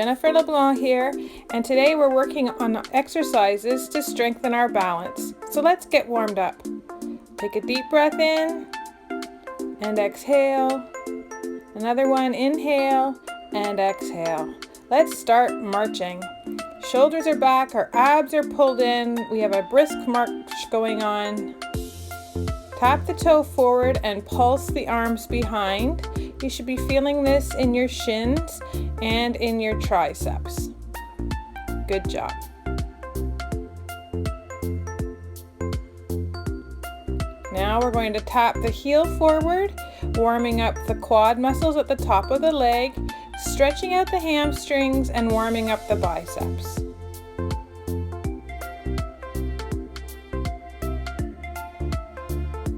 Jennifer LeBlanc here, and today we're working on exercises to strengthen our balance. So let's get warmed up. Take a deep breath in and exhale. Another one, inhale and exhale. Let's start marching. Shoulders are back, our abs are pulled in, we have a brisk march going on. Tap the toe forward and pulse the arms behind. You should be feeling this in your shins and in your triceps. Good job. Now we're going to tap the heel forward, warming up the quad muscles at the top of the leg, stretching out the hamstrings and warming up the biceps.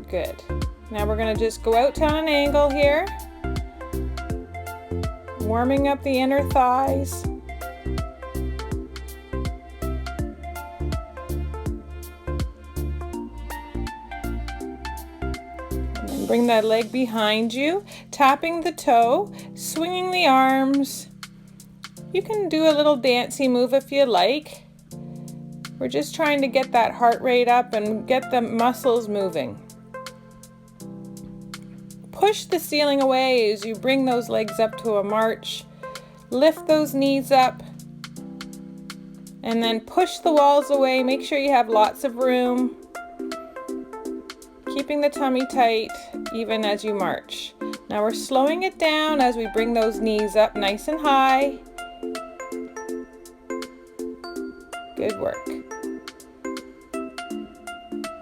Good. Now we're going to just go out to an angle here, warming up the inner thighs. And then bring that leg behind you, tapping the toe, swinging the arms. You can do a little dancey move if you like. We're just trying to get that heart rate up and get the muscles moving. Push the ceiling away as you bring those legs up to a march. Lift those knees up and then push the walls away. Make sure you have lots of room. Keeping the tummy tight even as you march. Now we're slowing it down as we bring those knees up nice and high. Good work.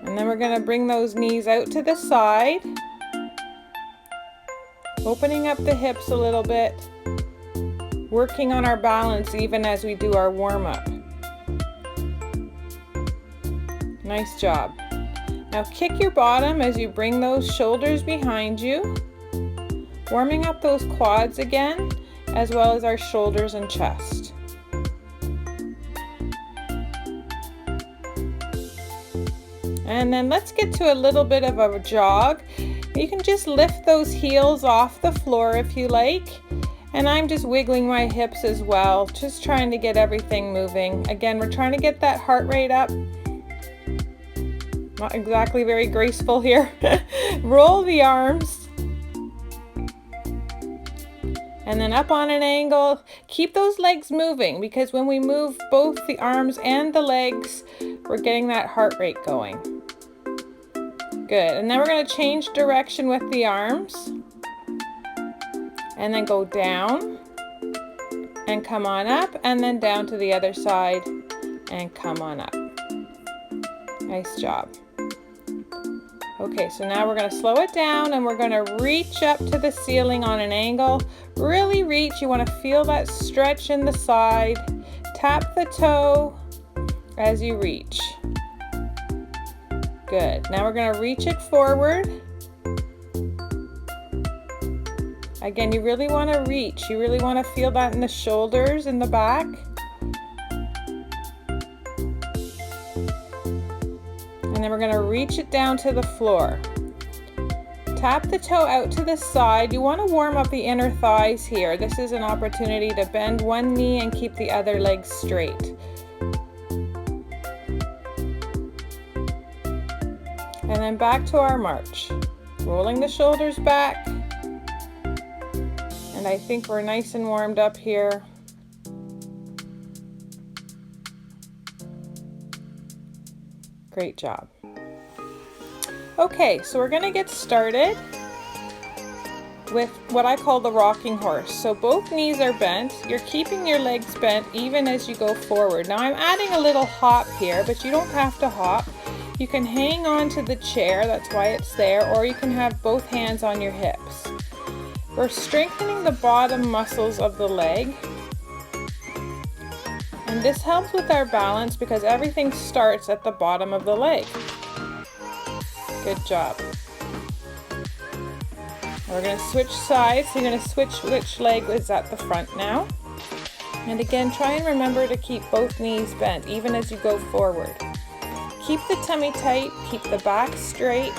And then we're going to bring those knees out to the side. Opening up the hips a little bit, working on our balance even as we do our warm-up. Nice job. Now kick your bottom as you bring those shoulders behind you, warming up those quads again, as well as our shoulders and chest. And then let's get to a little bit of a jog. You can just lift those heels off the floor if you like. And I'm just wiggling my hips as well, just trying to get everything moving. Again, we're trying to get that heart rate up. Not exactly very graceful here. Roll the arms. And then up on an angle. Keep those legs moving because when we move both the arms and the legs, we're getting that heart rate going. Good, and then we're going to change direction with the arms and then go down and come on up and then down to the other side and come on up. Nice job. Okay, so now we're going to slow it down and we're going to reach up to the ceiling on an angle. Really reach, you want to feel that stretch in the side. Tap the toe as you reach. Good. Now we're going to reach it forward. Again, you really want to reach. You really want to feel that in the shoulders, in the back. And then we're going to reach it down to the floor. Tap the toe out to the side. You want to warm up the inner thighs here. This is an opportunity to bend one knee and keep the other leg straight. And then back to our march. Rolling the shoulders back. And I think we're nice and warmed up here. Great job. Okay, so we're going to get started with what I call the rocking horse. So both knees are bent. You're keeping your legs bent even as you go forward. Now I'm adding a little hop here, but you don't have to hop. You can hang on to the chair, that's why it's there, or you can have both hands on your hips. We're strengthening the bottom muscles of the leg. And this helps with our balance because everything starts at the bottom of the leg. Good job. We're going to switch sides. So you're going to switch which leg is at the front now. And again, try and remember to keep both knees bent, even as you go forward. Keep the tummy tight, keep the back straight.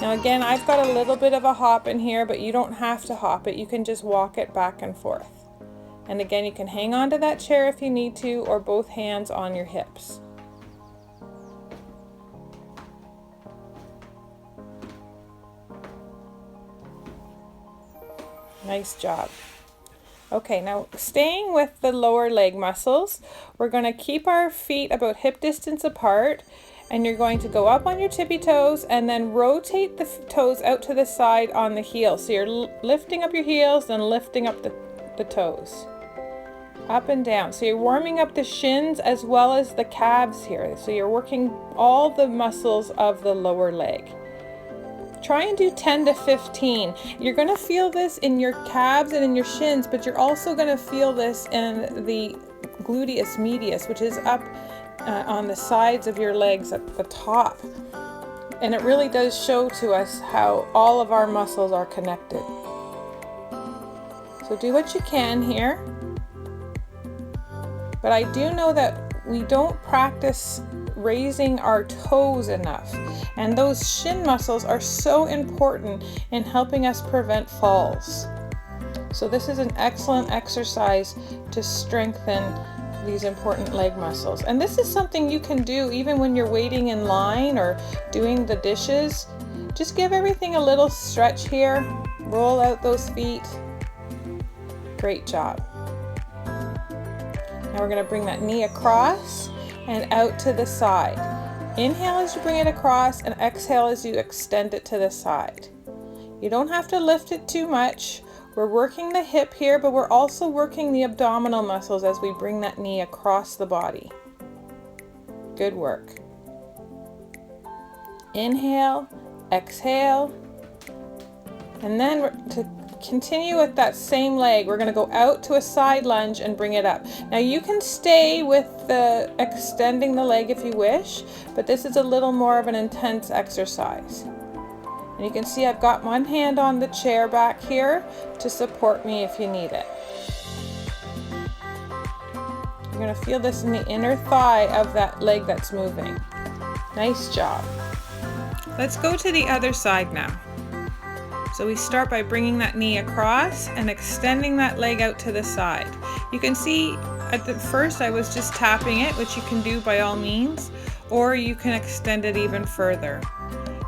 Now again, I've got a little bit of a hop in here, but you don't have to hop it. You can just walk it back and forth. And again, you can hang on to that chair if you need to, or both hands on your hips. Nice job. Okay, now staying with the lower leg muscles, we're going to keep our feet about hip distance apart, and you're going to go up on your tippy toes and then rotate the toes out to the side on the heels. So you're lifting up your heels and lifting up the toes. Up and down. So you're warming up the shins as well as the calves here. So you're working all the muscles of the lower leg. Try and do 10 to 15. You're going to feel this in your calves and in your shins, but you're also going to feel this in the gluteus medius, which is up on the sides of your legs at the top. And it really does show to us how all of our muscles are connected. So do what you can here. But I do know that we don't practice raising our toes enough, and those shin muscles are so important in helping us prevent falls. So this is an excellent exercise to strengthen these important leg muscles, and this is something you can do even when you're waiting in line or doing the dishes. Just give everything a little stretch here, roll out those feet. Great job. Now we're going to bring that knee across and out to the side. Inhale as you bring it across, and exhale as you extend it to the side. You don't have to lift it too much. We're working the hip here, but we're also working the abdominal muscles as we bring that knee across the body. Good work. Inhale, exhale, and then to continue with that same leg, we're going to go out to a side lunge and bring it up. Now you can stay with the extending the leg if you wish, but this is a little more of an intense exercise. And you can see I've got one hand on the chair back here to support me if you need it. You're going to feel this in the inner thigh of that leg that's moving. Nice job. Let's go to the other side now. So we start by bringing that knee across and extending that leg out to the side. You can see at the first I was just tapping it, which you can do by all means, or you can extend it even further.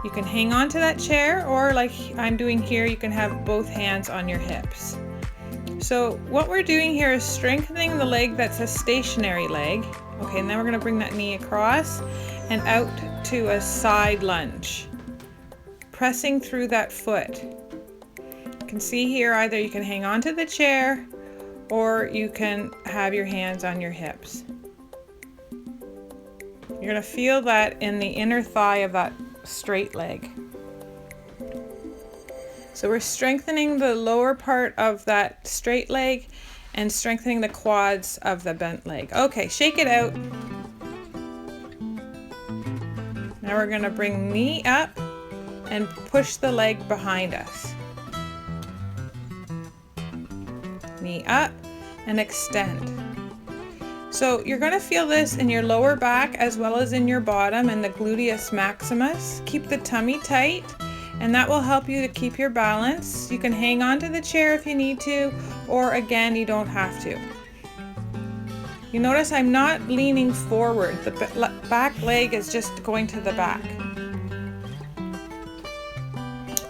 You can hang on to that chair, or like I'm doing here, you can have both hands on your hips. So what we're doing here is strengthening the leg that's a stationary leg. Okay, and then we're going to bring that knee across and out to a side lunge, pressing through that foot. You can see here either you can hang on to the chair or you can have your hands on your hips. You're going to feel that in the inner thigh of that straight leg. So we're strengthening the lower part of that straight leg and strengthening the quads of the bent leg. Okay, shake it out. Now we're going to bring knee up and push the leg behind us. Knee up and extend. So you're going to feel this in your lower back as well as in your bottom and the gluteus maximus. Keep the tummy tight, and that will help you to keep your balance. You can hang on to the chair if you need to, or again, you don't have to. You notice I'm not leaning forward. The back leg is just going to the back.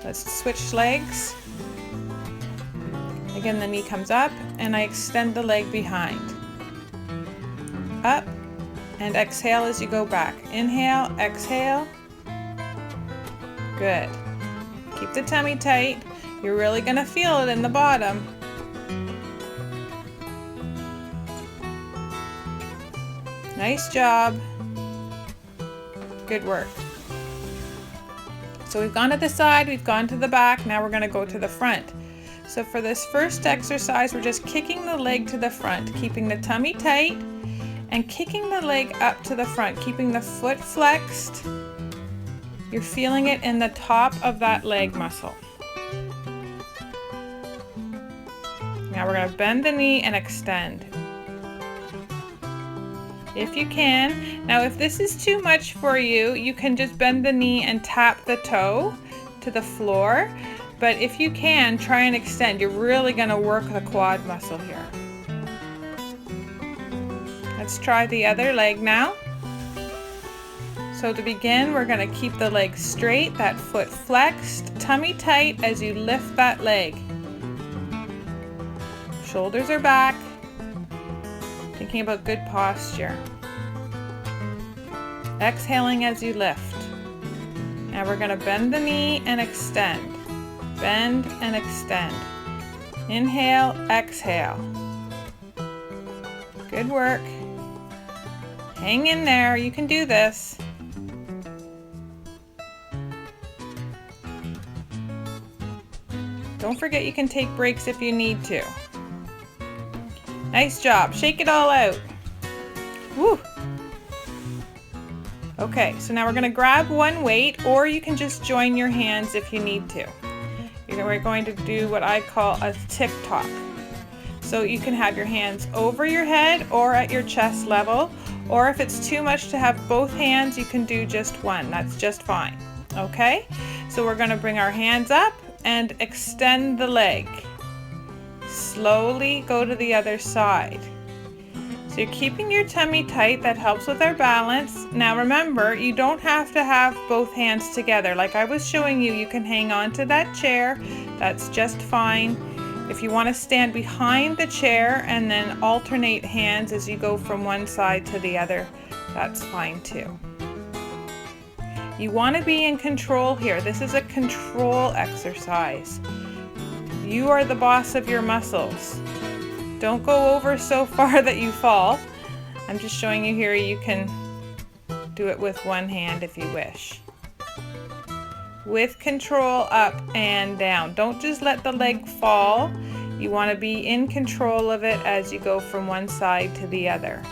Let's switch legs. Again, the knee comes up and I extend the leg behind. Up and exhale as you go back. Inhale, exhale. Good. Keep the tummy tight. You're really going to feel it in the bottom. Nice job. Good work. So we've gone to the side, we've gone to the back, now we're going to go to the front. So for this first exercise, we're just kicking the leg to the front, keeping the tummy tight and kicking the leg up to the front, keeping the foot flexed. You're feeling it in the top of that leg muscle. Now we're going to bend the knee and extend. If you can. Now if this is too much for you, you can just bend the knee and tap the toe to the floor. But if you can, try and extend. You're really going to work the quad muscle here. Let's try the other leg now. So to begin, we're going to keep the leg straight, that foot flexed, tummy tight as you lift that leg. Shoulders are back. Thinking about good posture. Exhaling as you lift. Now we're going to bend the knee and extend. Bend and extend. Inhale, exhale. Good work. Hang in there, you can do this. Don't forget you can take breaks if you need to. Nice job. Shake it all out. Woo! Okay, so now we're going to grab one weight, or you can just join your hands if you need to. We're going to do what I call a tip-top. So you can have your hands over your head or at your chest level, or if it's too much to have both hands, you can do just one. That's just fine. Okay? So we're going to bring our hands up and extend the leg. Slowly go to the other side. So you're keeping your tummy tight. That helps with our balance. Now remember, you don't have to have both hands together. Like I was showing you, you can hang on to that chair. That's just fine. If you want to stand behind the chair and then alternate hands as you go from one side to the other, that's fine too. You want to be in control here. This is a control exercise. You are the boss of your muscles. Don't go over so far that you fall. I'm just showing you here you can do it with one hand if you wish. With control, up and down. Don't just let the leg fall. You want to be in control of it as you go from one side to the other.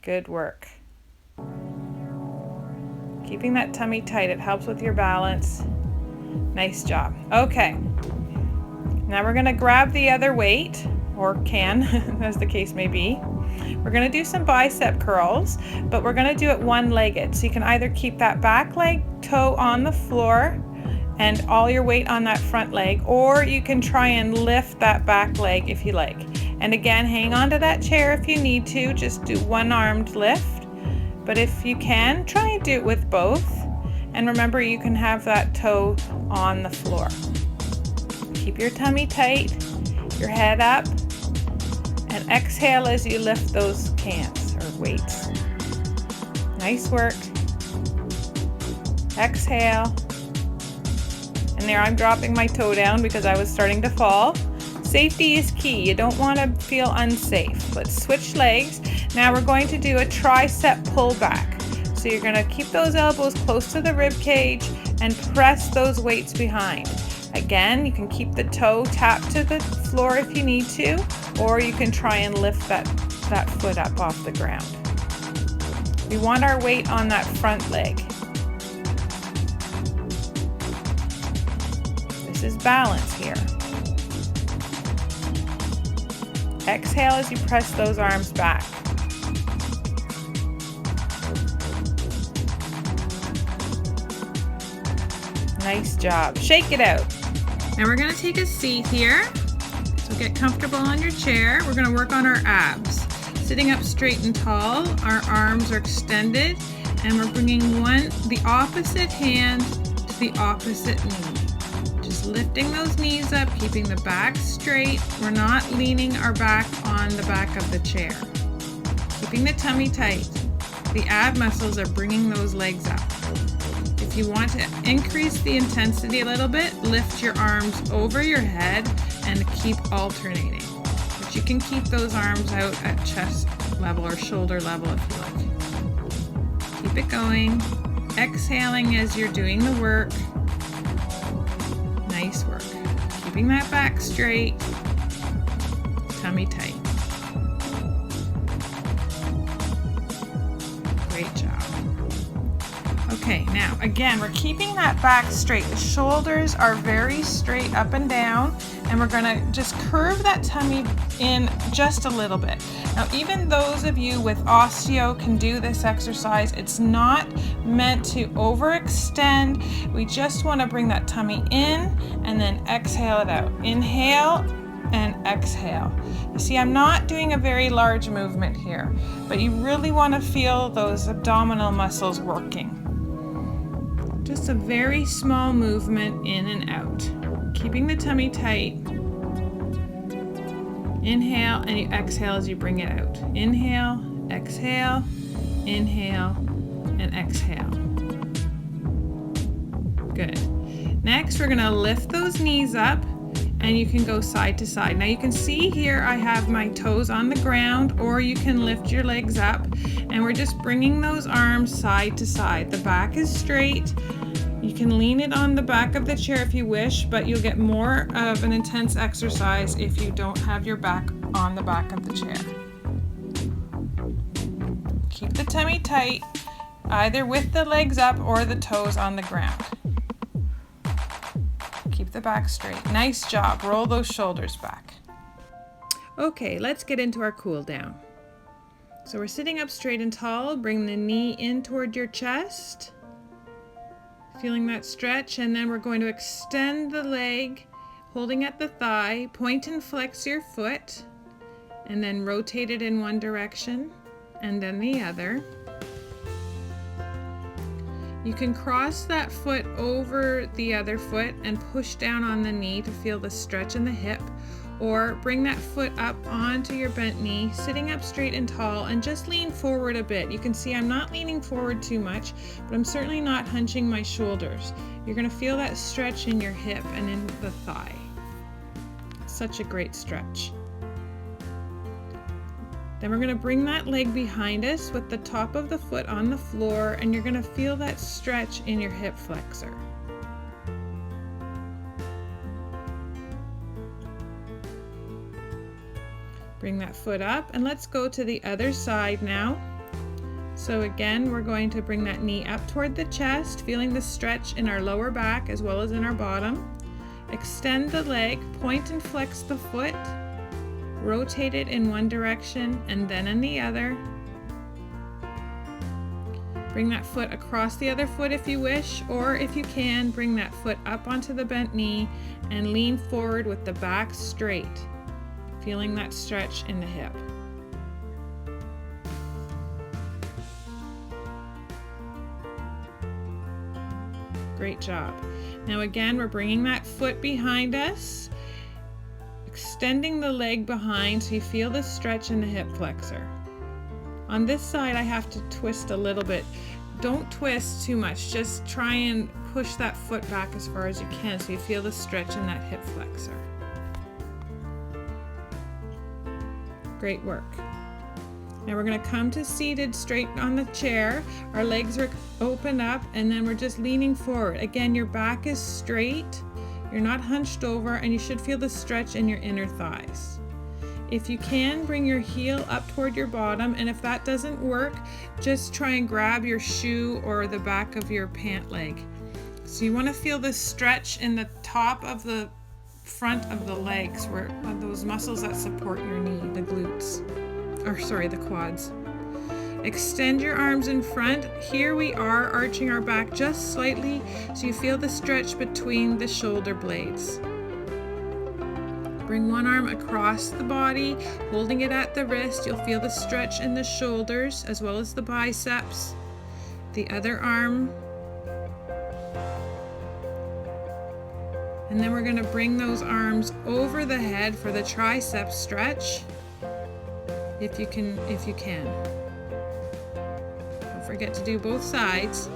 Good work. Keeping that tummy tight, it helps with your balance. Nice job. Okay, now we're going to grab the other weight, or can, as the case may be. We're going to do some bicep curls, but we're going to do it one-legged. So you can either keep that back leg toe on the floor and all your weight on that front leg, or you can try and lift that back leg if you like. And again, hang on to that chair if you need to. Just do one-armed lift. But if you can, try and do it with both. And remember, you can have that toe on the floor. Keep your tummy tight, your head up, and exhale as you lift those cans or weights. Nice work. Exhale. And there I'm dropping my toe down because I was starting to fall. Safety is key. You don't want to feel unsafe. Let's switch legs. Now we're going to do a tricep pullback. So you're going to keep those elbows close to the rib cage and press those weights behind. Again, you can keep the toe tapped to the floor if you need to, or you can try and lift that foot up off the ground. We want our weight on that front leg. This is balance here. Exhale as you press those arms back. Nice job. Shake it out. Now we're going to take a seat here. So get comfortable on your chair. We're going to work on our abs. Sitting up straight and tall, our arms are extended, and we're bringing the opposite hand to the opposite knee. Just lifting those knees up, keeping the back straight. We're not leaning our back on the back of the chair. Keeping the tummy tight. The ab muscles are bringing those legs up. If you want to increase the intensity a little bit, lift your arms over your head and keep alternating. But you can keep those arms out at chest level or shoulder level if you like. Keep it going. Exhaling as you're doing the work. Nice work. Keeping that back straight. Tummy tight. Great job. Okay, now again, we're keeping that back straight. The shoulders are very straight up and down. and we're gonna just curve that tummy in just a little bit. Now, even those of you with osteo can do this exercise. It's not meant to overextend. We just wanna bring that tummy in and then exhale it out. Inhale and exhale. You see, I'm not doing a very large movement here, but you really wanna feel those abdominal muscles working. Just a very small movement in and out. Keeping the tummy tight. Inhale and you exhale as you bring it out. Inhale, exhale, inhale, and exhale. Good. Next, we're gonna lift those knees up and you can go side to side. Now you can see here I have my toes on the ground, or you can lift your legs up, and we're just bringing those arms side to side. The back is straight. You can lean it on the back of the chair if you wish, but you'll get more of an intense exercise if you don't have your back on the back of the chair. Keep the tummy tight, either with the legs up or the toes on the ground. Keep the back straight. Nice job. Roll those shoulders back. Okay, let's get into our cool down. So we're sitting up straight and tall. Bring the knee in toward your chest. Feeling that stretch, and then we're going to extend the leg, holding at the thigh. Point and flex your foot, and then rotate it in one direction and then the other. You can cross that foot over the other foot and push down on the knee to feel the stretch in the hip, or bring that foot up onto your bent knee, sitting up straight and tall, and just lean forward a bit. You can see I'm not leaning forward too much, but I'm certainly not hunching my shoulders. You're gonna feel that stretch in your hip and in the thigh. Such a great stretch. Then we're gonna bring that leg behind us with the top of the foot on the floor, and you're gonna feel that stretch in your hip flexor. Bring that foot up, and let's go to the other side now. So again, we're going to bring that knee up toward the chest, feeling the stretch in our lower back as well as in our bottom. Extend the leg, point and flex the foot, rotate it in one direction and then in the other. Bring that foot across the other foot if you wish, or if you can, bring that foot up onto the bent knee and lean forward with the back straight. Feeling that stretch in the hip. Great job. Now again, we're bringing that foot behind us, extending the leg behind so you feel the stretch in the hip flexor. On this side, I have to twist a little bit. Don't twist too much, just try and push that foot back as far as you can so you feel the stretch in that hip flexor. Great work. Now we're going to come to seated straight on the chair. Our legs are open up, and then we're just leaning forward. Again, your back is straight. You're not hunched over, and you should feel the stretch in your inner thighs. If you can, bring your heel up toward your bottom, and if that doesn't work, just try and grab your shoe or the back of your pant leg. So you want to feel the stretch in the top of the front of the legs, where those muscles that support your knee, the glutes, the quads. Extend your arms in front. Here we are arching our back just slightly so you feel the stretch between the shoulder blades. Bring one arm across the body, holding it at the wrist. You'll feel the stretch in the shoulders as well as the biceps. The other arm. And then we're going to bring those arms over the head for the tricep stretch, if you can. Don't forget to do both sides.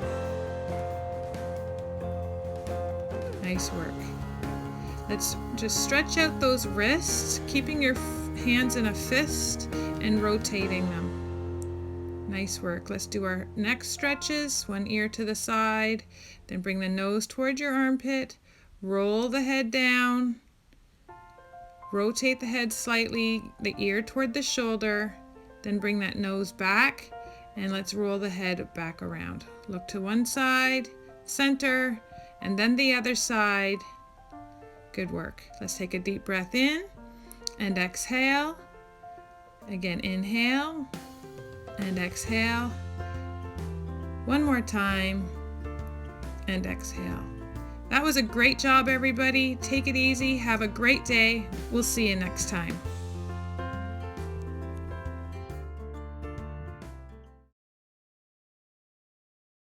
Nice work. Let's just stretch out those wrists, keeping your hands in a fist and rotating them. Nice work. Let's do our neck stretches, one ear to the side, then bring the nose toward your armpit. Roll the head down, rotate the head slightly, the ear toward the shoulder, then bring that nose back, and let's roll the head back around. Look to one side, center, and then the other side. Good work. Let's take a deep breath in and exhale. Again, inhale and exhale. One more time and exhale. That was a great job, everybody. Take it easy. Have a great day. We'll see you next time.